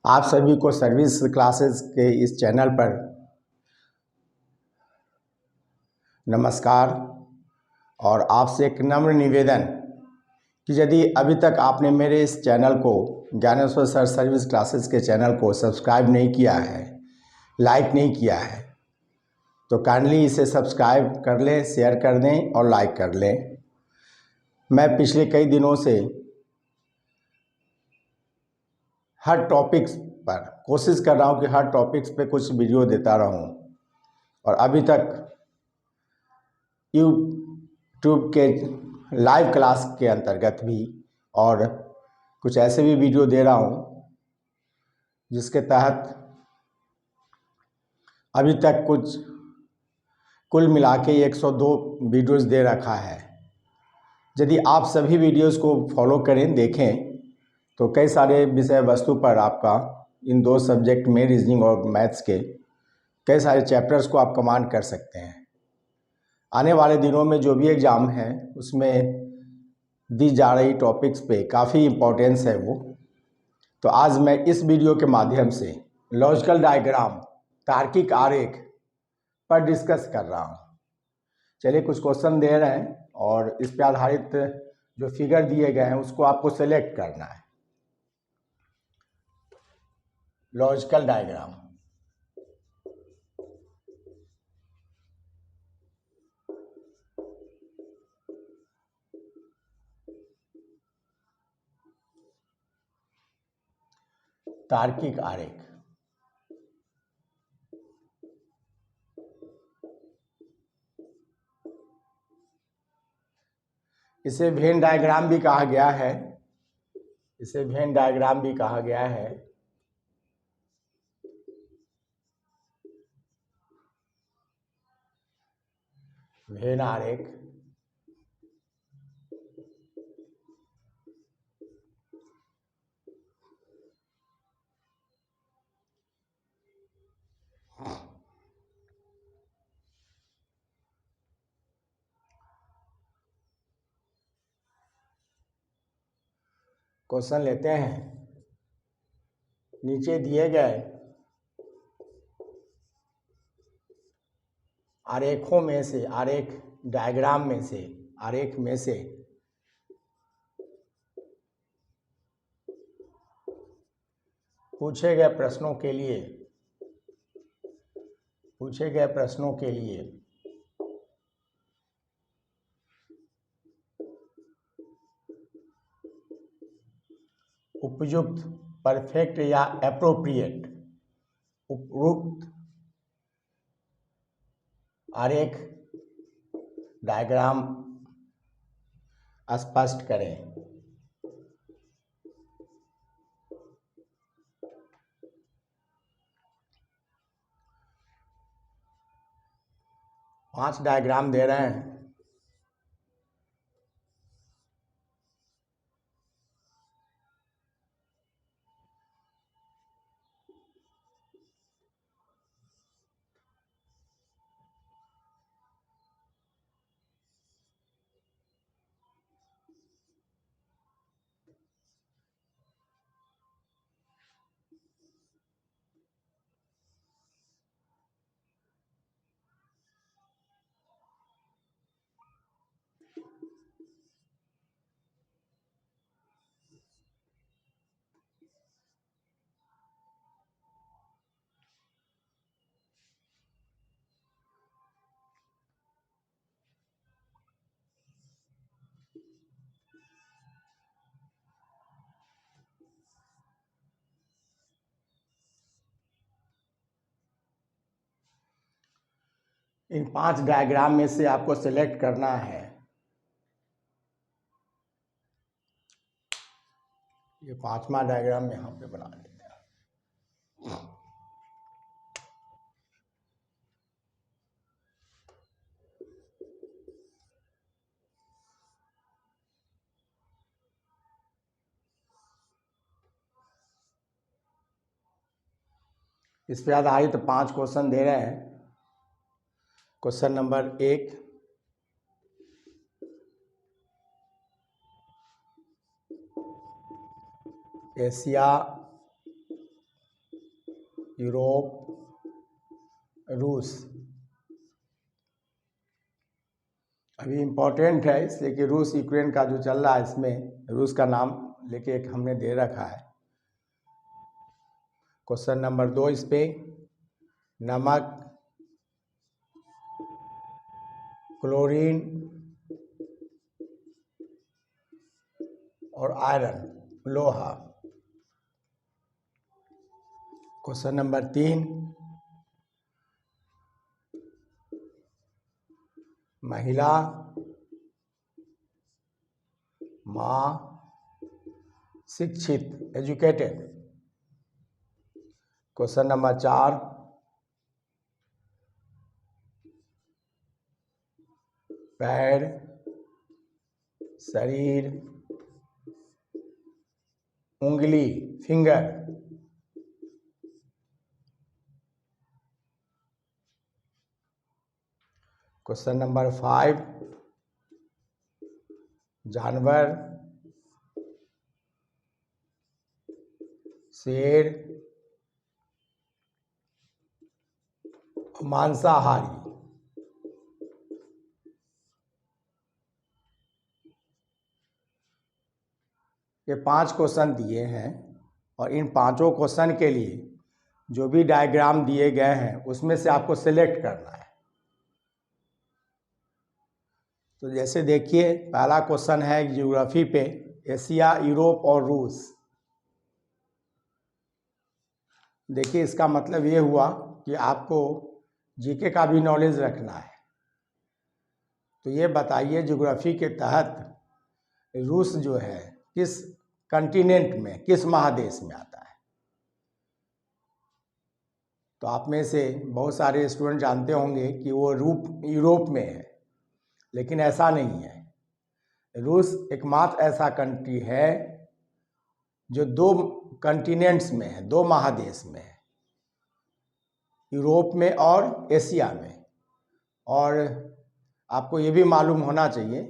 आप सभी को सर्विस क्लासेस के इस चैनल पर नमस्कार। और आपसे एक नम्र निवेदन कि यदि अभी तक आपने मेरे इस चैनल को ज्ञानेश्वर सर सर्विस क्लासेस के चैनल को सब्सक्राइब नहीं किया है, लाइक नहीं किया है, तो काइंडली इसे सब्सक्राइब कर लें, शेयर कर दें और लाइक कर लें। मैं पिछले कई दिनों से हर टॉपिक्स पर कोशिश कर रहा हूं कि हर टॉपिक्स पे कुछ वीडियो देता रहूं, और अभी तक यूट्यूब के लाइव क्लास के अंतर्गत भी और कुछ ऐसे भी वीडियो दे रहा हूं जिसके तहत अभी तक कुछ कुल मिला के 102 वीडियोस दे रखा है। यदि आप सभी वीडियोस को फॉलो करें, देखें, तो कई सारे विषय वस्तु पर आपका इन दो सब्जेक्ट में रीजनिंग और मैथ्स के कई सारे चैप्टर्स को आप कमांड कर सकते हैं। आने वाले दिनों में जो भी एग्ज़ाम है उसमें दी जा रही टॉपिक्स पे काफ़ी इम्पोर्टेंस है वो। तो आज मैं इस वीडियो के माध्यम से लॉजिकल डायग्राम, तार्किक आरेख पर डिस्कस कर रहा हूँ। चलिए, कुछ क्वेश्चन दे रहे हैं और इस पे आधारित जो फिगर दिए गए हैं उसको आपको सेलेक्ट करना है। लॉजिकल डायग्राम, तार्किक आरेख, इसे वेन डायग्राम भी कहा गया है। इसे वेन डायग्राम भी कहा गया है। वेन आरेख, क्वेश्चन लेते हैं। नीचे दिए गए आरेखों में से, आरेख डायग्राम में से, आरेख में से पूछे गए प्रश्नों के लिए उपयुक्त, परफेक्ट या एप्रोप्रिएट उपयुक्त आरेख डायग्राम स्पष्ट करें। पांच डायग्राम दे रहे हैं। इन पांच डायग्राम में से आपको सिलेक्ट करना है। ये पांचवा डायग्राम यहाँ पे बना लेते हैं। इस पे आधारित पांच क्वेश्चन दे रहे हैं। क्वेश्चन नंबर 1, एशिया यूरोप, रूस। अभी इम्पोर्टेंट है इसलिए कि रूस यूक्रेन का जो चल रहा है, इसमें रूस का नाम लेके एक हमने दे रखा है। क्वेश्चन नंबर 2 इस पे, नमक, क्लोरीन और आयरन, लोहा। क्वेश्चन नंबर 3, महिला, माँ, शिक्षित, एजुकेटेड। क्वेश्चन नंबर 4, पैर, शरीर, उंगली, फिंगर। क्वेश्चन नंबर 5, जानवर, शेर, मांसाहारी। ये 5 क्वेश्चन दिए हैं और इन 5 क्वेश्चन के लिए जो भी डायग्राम दिए गए हैं उसमें से आपको सिलेक्ट करना है। तो जैसे देखिए, पहला क्वेश्चन है ज्योग्राफी पे, एशिया, यूरोप और रूस। देखिए, इसका मतलब ये हुआ कि आपको जीके का भी नॉलेज रखना है। तो ये बताइए, ज्योग्राफी के तहत रूस जो है किस कंटिनेंट में, किस महादेश में आता है? तो आप में से बहुत सारे स्टूडेंट जानते होंगे कि वो यूरोप में है, लेकिन ऐसा नहीं है। रूस एकमात्र ऐसा कंट्री है जो 2 कंटिनेंट्स में है, 2 महादेश में है, यूरोप में और एशिया में। और आपको ये भी मालूम होना चाहिए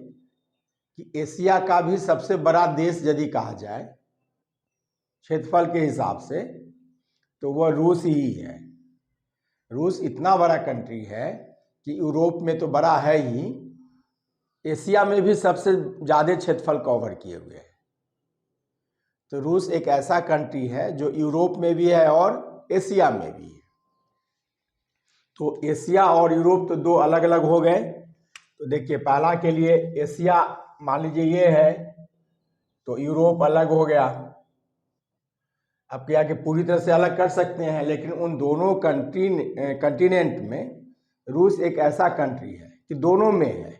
कि एशिया का भी सबसे बड़ा देश यदि कहा जाए क्षेत्रफल के हिसाब से, तो वह रूस ही है। रूस इतना बड़ा कंट्री है कि यूरोप में तो बड़ा है ही, एशिया में भी सबसे ज़्यादा क्षेत्रफल कवर किए हुए है। तो रूस एक ऐसा कंट्री है जो यूरोप में भी है और एशिया में भी है। तो एशिया और यूरोप तो 2 अलग अलग हो गए। तो देखिए, पहला के लिए एशिया मान लीजिए ये है, तो यूरोप अलग हो गया। अब क्या कि पूरी तरह से अलग कर सकते हैं, लेकिन उन दोनों कंटिनेंट में रूस एक ऐसा कंट्री है कि दोनों में है,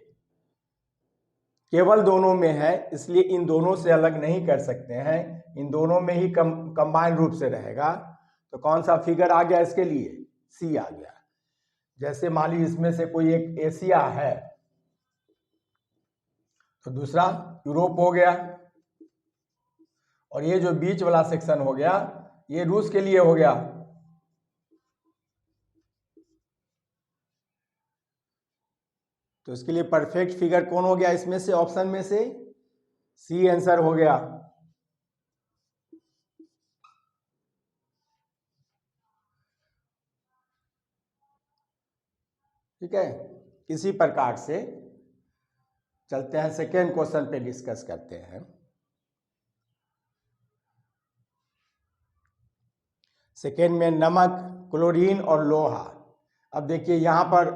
केवल दोनों में है, इसलिए इन दोनों से अलग नहीं कर सकते हैं, इन दोनों में ही कंबाइंड रूप से रहेगा। तो कौन सा फिगर आ गया इसके लिए? सी आ गया। जैसे मान लीजिए इसमें से कोई एक एशिया है, तो दूसरा यूरोप हो गया, और ये जो बीच वाला सेक्शन हो गया ये रूस के लिए हो गया। तो इसके लिए परफेक्ट फिगर कौन हो गया इसमें से? ऑप्शन में से सी आंसर हो गया। ठीक है, इसी प्रकार से चलते हैं, सेकेंड क्वेश्चन पे डिस्कस करते हैं। सेकेंड में नमक, क्लोरीन और लोहा। अब देखिए, यहाँ पर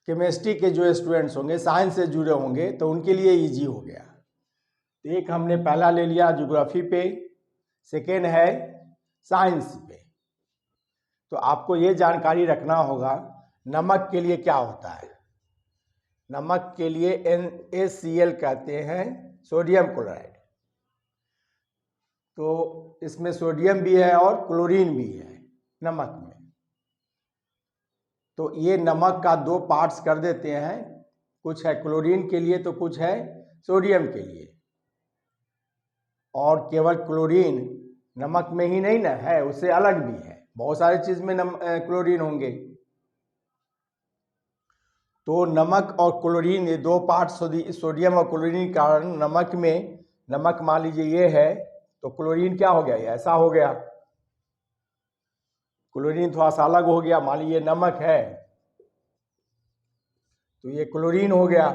केमिस्ट्री के जो स्टूडेंट्स होंगे, साइंस से जुड़े होंगे, तो उनके लिए इजी हो गया। तो एक हमने पहला ले लिया ज्योग्राफी पे, सेकेंड है साइंस पे। तो आपको ये जानकारी रखना होगा नमक के लिए क्या होता है। नमक के लिए NaCl कहते हैं, सोडियम क्लोराइड। तो इसमें सोडियम भी है और क्लोरीन भी है नमक में। तो ये नमक का 2 पार्ट्स कर देते हैं, कुछ है क्लोरीन के लिए तो कुछ है सोडियम के लिए। और केवल क्लोरीन नमक में ही नहीं ना है, उससे अलग भी है, बहुत सारी चीज में क्लोरीन होंगे। तो नमक और क्लोरीन, ये 2 पार्ट सोडियम और क्लोरीन के कारण नमक में, नमक मान लीजिए ये है, तो क्लोरीन क्या हो गया? ये ऐसा हो गया। क्लोरीन थोड़ा सा अलग हो गया, मान लीजिए नमक है तो ये क्लोरीन हो गया।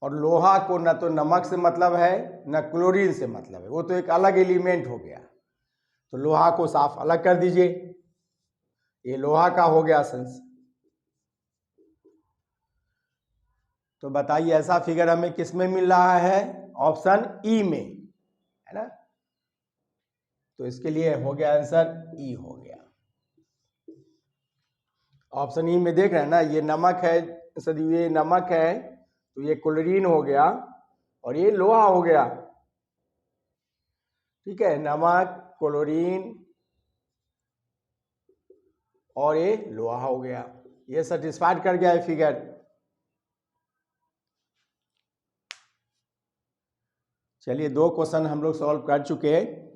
और लोहा को न तो नमक से मतलब है न क्लोरीन से मतलब है, वो तो एक अलग एलिमेंट हो गया। तो लोहा को साफ अलग कर दीजिए, ये लोहा का हो गया सेंस। तो बताइए ऐसा फिगर हमें किस में मिल रहा है? ऑप्शन ई में, है ना। तो इसके लिए हो गया आंसर ई हो गया। ऑप्शन ई में देख रहे हैं ना, ये नमक है सर, ये नमक है तो ये क्लोरीन हो गया और ये लोहा हो गया। ठीक है, नमक, क्लोरीन और ये लोहा हो गया। ये सेटिस्फाइड कर गया है फिगर। चलिए 2 क्वेश्चन हम लोग सॉल्व कर चुके हैं।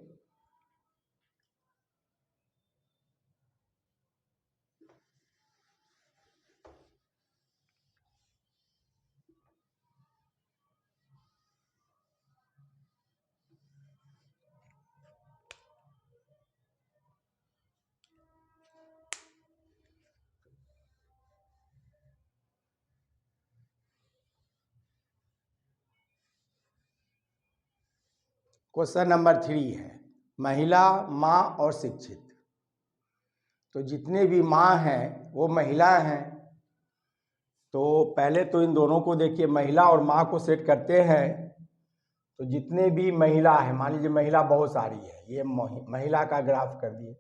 क्वेश्चन नंबर 3 है, महिला, माँ और शिक्षित। तो जितने भी माँ हैं वो महिला हैं। तो पहले तो इन दोनों को देखिए, महिला और माँ को सेट करते हैं। तो जितने भी महिला है, मान लीजिए महिला बहुत सारी है, ये महिला का ग्राफ कर दिए।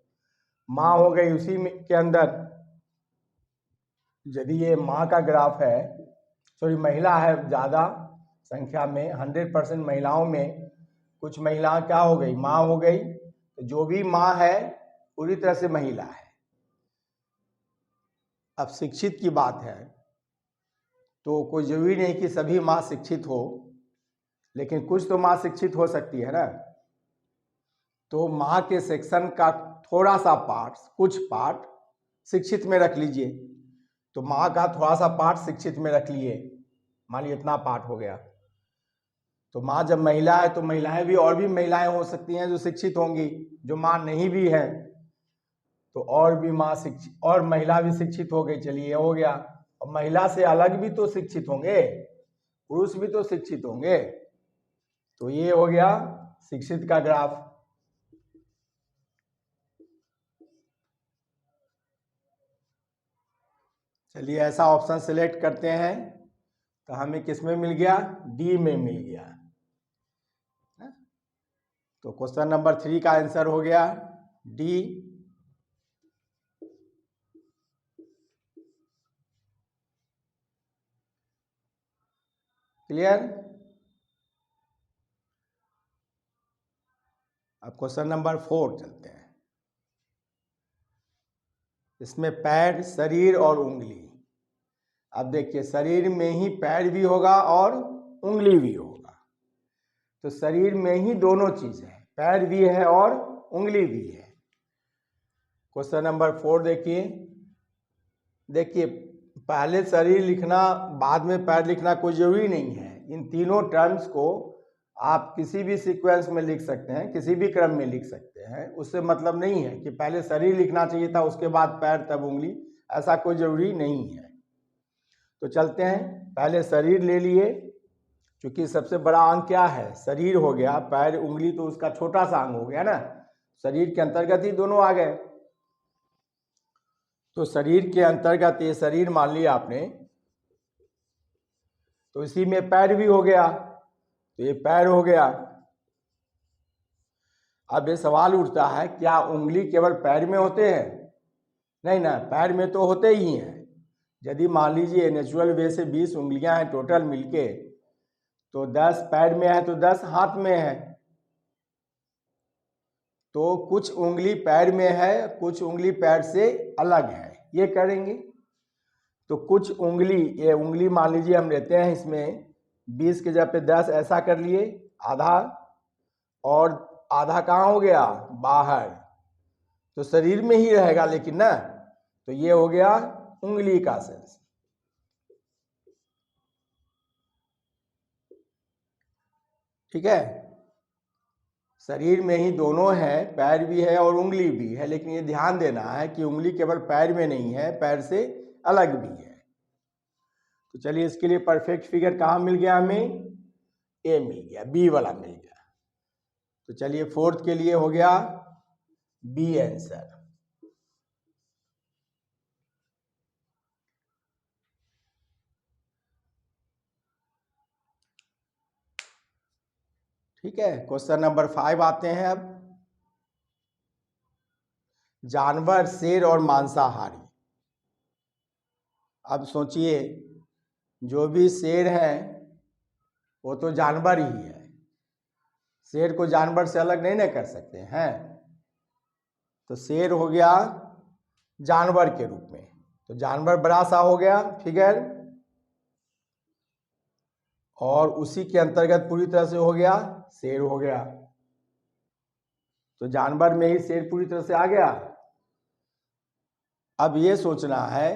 माँ हो गई उसी में के अंदर, यदि ये माँ का ग्राफ है, सॉरी महिला है ज़्यादा संख्या में, 100% महिलाओं में कुछ महिला क्या हो गई, माँ हो गई। तो जो भी माँ है पूरी तरह से महिला है। अब शिक्षित की बात है तो कोई जरूरी नहीं कि सभी माँ शिक्षित हो, लेकिन कुछ तो माँ शिक्षित हो सकती है ना। तो माँ के सेक्शन का थोड़ा सा पार्ट, कुछ पार्ट शिक्षित में रख लीजिए। तो माँ का थोड़ा सा पार्ट शिक्षित में रख लिए, मान लीजिए इतना पार्ट हो गया। तो माँ जब महिला है तो महिलाएं भी, और भी महिलाएं हो सकती हैं जो शिक्षित होंगी, जो माँ नहीं भी है। तो और भी माँ शिक्षित, और महिला भी शिक्षित हो गई। चलिए हो गया। और महिला से अलग भी तो शिक्षित होंगे, पुरुष भी तो शिक्षित होंगे। तो ये हो गया शिक्षित का ग्राफ। चलिए ऐसा ऑप्शन सिलेक्ट करते हैं। तो हमें किस में मिल गया? डी में मिल गया। तो क्वेश्चन नंबर 3 का आंसर हो गया डी। क्लियर? अब क्वेश्चन नंबर 4 चलते हैं। इसमें पैर, शरीर और उंगली। अब देखिए शरीर में ही पैर भी होगा और उंगली भी होगा। तो शरीर में ही दोनों चीज है, पैर भी है और उंगली भी है। क्वेश्चन नंबर 4 देखिए। देखिए पहले शरीर लिखना बाद में पैर लिखना कोई जरूरी नहीं है। इन तीनों टर्म्स को आप किसी भी सीक्वेंस में लिख सकते हैं, किसी भी क्रम में लिख सकते हैं। उससे मतलब नहीं है कि पहले शरीर लिखना चाहिए था उसके बाद पैर तब उंगली, ऐसा कोई जरूरी नहीं है। तो चलते हैं, पहले शरीर ले लिए, क्योंकि सबसे बड़ा अंग क्या है? शरीर हो गया। पैर उंगली तो उसका छोटा सा अंग हो गया ना, शरीर के अंतर्गत ही दोनों आ गए। तो शरीर के अंतर्गत ये शरीर मान लिया आपने, तो इसी में पैर भी हो गया, तो ये पैर हो गया। अब ये सवाल उठता है, क्या उंगली केवल पैर में होते हैं? नहीं ना, पैर में तो होते ही हैं। यदि मान लीजिए नेचुरल वे से 20 उंगलियां हैं टोटल मिलके, तो 10 पैर में है तो 10 हाथ में है। तो कुछ उंगली पैर में है, कुछ उंगली पैर से अलग है, ये करेंगे। तो कुछ उंगली, ये उंगली मान लीजिए हम लेते हैं, इसमें 20 के जगह पे 10 ऐसा कर लिए, आधा, और आधा कहाँ हो गया? बाहर। तो शरीर में ही रहेगा लेकिन ना। तो ये हो गया उंगली का सेंस। ठीक है, शरीर में ही दोनों है, पैर भी है और उंगली भी है, लेकिन ये ध्यान देना है कि उंगली केवल पैर में नहीं है, पैर से अलग भी है। तो चलिए इसके लिए परफेक्ट फिगर कहाँ मिल गया हमें, ए मिल गया, बी वाला मिल गया। तो चलिए फोर्थ के लिए हो गया बी आंसर। ठीक है, क्वेश्चन नंबर 5 आते हैं अब। जानवर, शेर और मांसाहारी। अब सोचिए, जो भी शेर है वो तो जानवर ही है, शेर को जानवर से अलग नहीं ना कर सकते हैं। तो शेर हो गया जानवर के रूप में, तो जानवर बड़ा सा हो गया फिगर, और उसी के अंतर्गत पूरी तरह से हो गया शेर हो गया। तो जानवर में ही शेर पूरी तरह से आ गया। अब ये सोचना है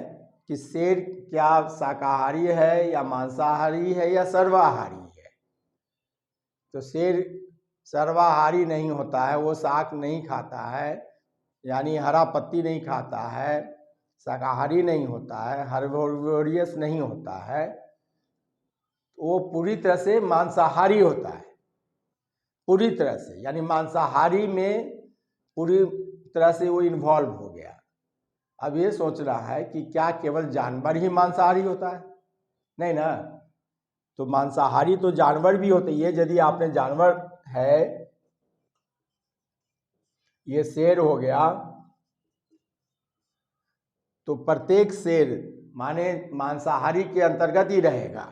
कि शेर क्या शाकाहारी है या मांसाहारी है या सर्वाहारी है। तो शेर सर्वाहारी नहीं होता है, वो शाक नहीं खाता है, यानी हरा पत्ती नहीं खाता है, शाकाहारी नहीं होता है, हर्बोरियस नहीं होता है, वो पूरी तरह से मांसाहारी होता है, पूरी तरह से, यानी मांसाहारी में पूरी तरह से वो इन्वॉल्व हो गया। अब ये सोच रहा है कि क्या केवल जानवर ही मांसाहारी होता है, नहीं ना, तो मांसाहारी तो जानवर भी होते ही है। यदि आपने जानवर है, ये शेर हो गया, तो प्रत्येक शेर माने मांसाहारी के अंतर्गत ही रहेगा।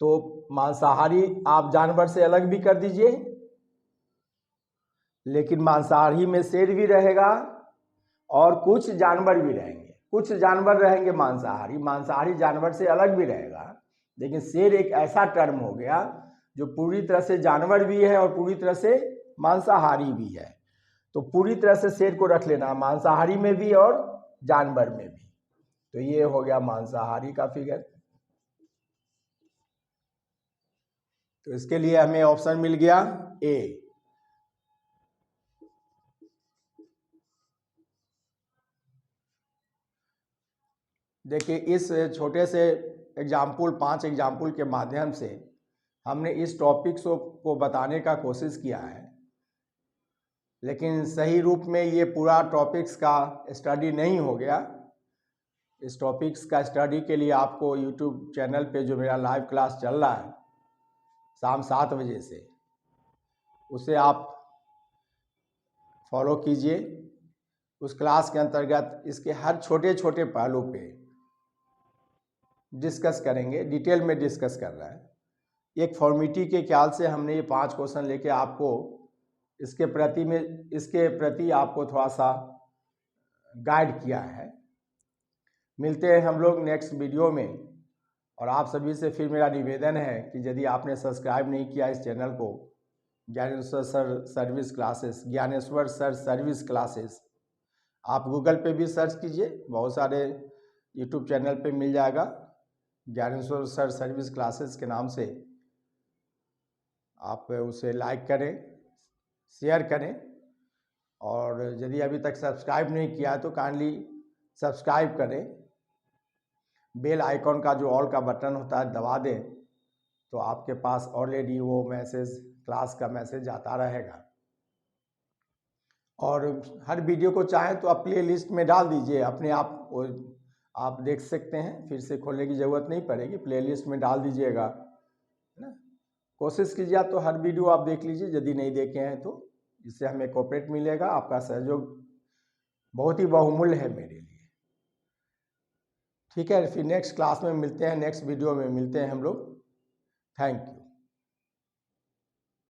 तो मांसाहारी आप जानवर से अलग भी कर दीजिए, लेकिन मांसाहारी में शेर भी रहेगा और कुछ जानवर भी रहेंगे, कुछ जानवर रहेंगे मांसाहारी, मांसाहारी जानवर से अलग भी रहेगा। लेकिन शेर एक ऐसा टर्म हो गया जो पूरी तरह से जानवर भी है और पूरी तरह से मांसाहारी भी है। तो पूरी तरह से शेर को रख लेना, मांसाहारी में भी और जानवर में भी। तो ये हो गया मांसाहारी का फिगर। तो इसके लिए हमें ऑप्शन मिल गया ए। देखिए, इस छोटे से एग्जाम्पल, 5 एग्जाम्पल के माध्यम से हमने इस टॉपिक्स को बताने का कोशिश किया है, लेकिन सही रूप में ये पूरा टॉपिक्स का स्टडी नहीं हो गया। इस टॉपिक्स का स्टडी के लिए आपको यूट्यूब चैनल पे जो मेरा लाइव क्लास चल रहा है शाम 7 बजे से, उसे आप फॉलो कीजिए। उस क्लास के अंतर्गत इसके हर छोटे छोटे पहलू पे डिस्कस करेंगे, डिटेल में डिस्कस कर रहा है। एक फॉर्मेलिटी के ख्याल से हमने ये 5 क्वेश्चन लेके आपको इसके प्रति आपको थोड़ा सा गाइड किया है। मिलते हैं हम लोग नेक्स्ट वीडियो में, और आप सभी से फिर मेरा निवेदन है कि यदि आपने सब्सक्राइब नहीं किया इस चैनल को, Dnyaneshwar sir service classes, Dnyaneshwar sir service classes, आप गूगल पे भी सर्च कीजिए, बहुत सारे यूट्यूब चैनल पे मिल जाएगा, ज्ञानेश्वर सर सर्विस क्लासेस के नाम से। आप उसे लाइक करें, शेयर करें, और यदि अभी तक सब्सक्राइब नहीं किया है तो काइंडली सब्सक्राइब करें। बेल आइकॉन का जो ऑल का बटन होता है दबा दें, तो आपके पास ऑलरेडी वो मैसेज, क्लास का मैसेज आता रहेगा। और हर वीडियो को चाहें तो आप प्ले लिस्ट में डाल दीजिए, अपने आप देख सकते हैं, फिर से खोलने की ज़रूरत नहीं पड़ेगी, प्ले लिस्ट में डाल दीजिएगा, है ना। कोशिश कीजिए तो हर वीडियो आप देख लीजिए, यदि नहीं देखे हैं तो, इससे हमें कोऑपरेट मिलेगा। आपका सहयोग बहुत ही बहुमूल्य है मेरे लिए। ठीक है, फिर नेक्स्ट क्लास में मिलते हैं, नेक्स्ट वीडियो में मिलते हैं हम लोग। Thank you.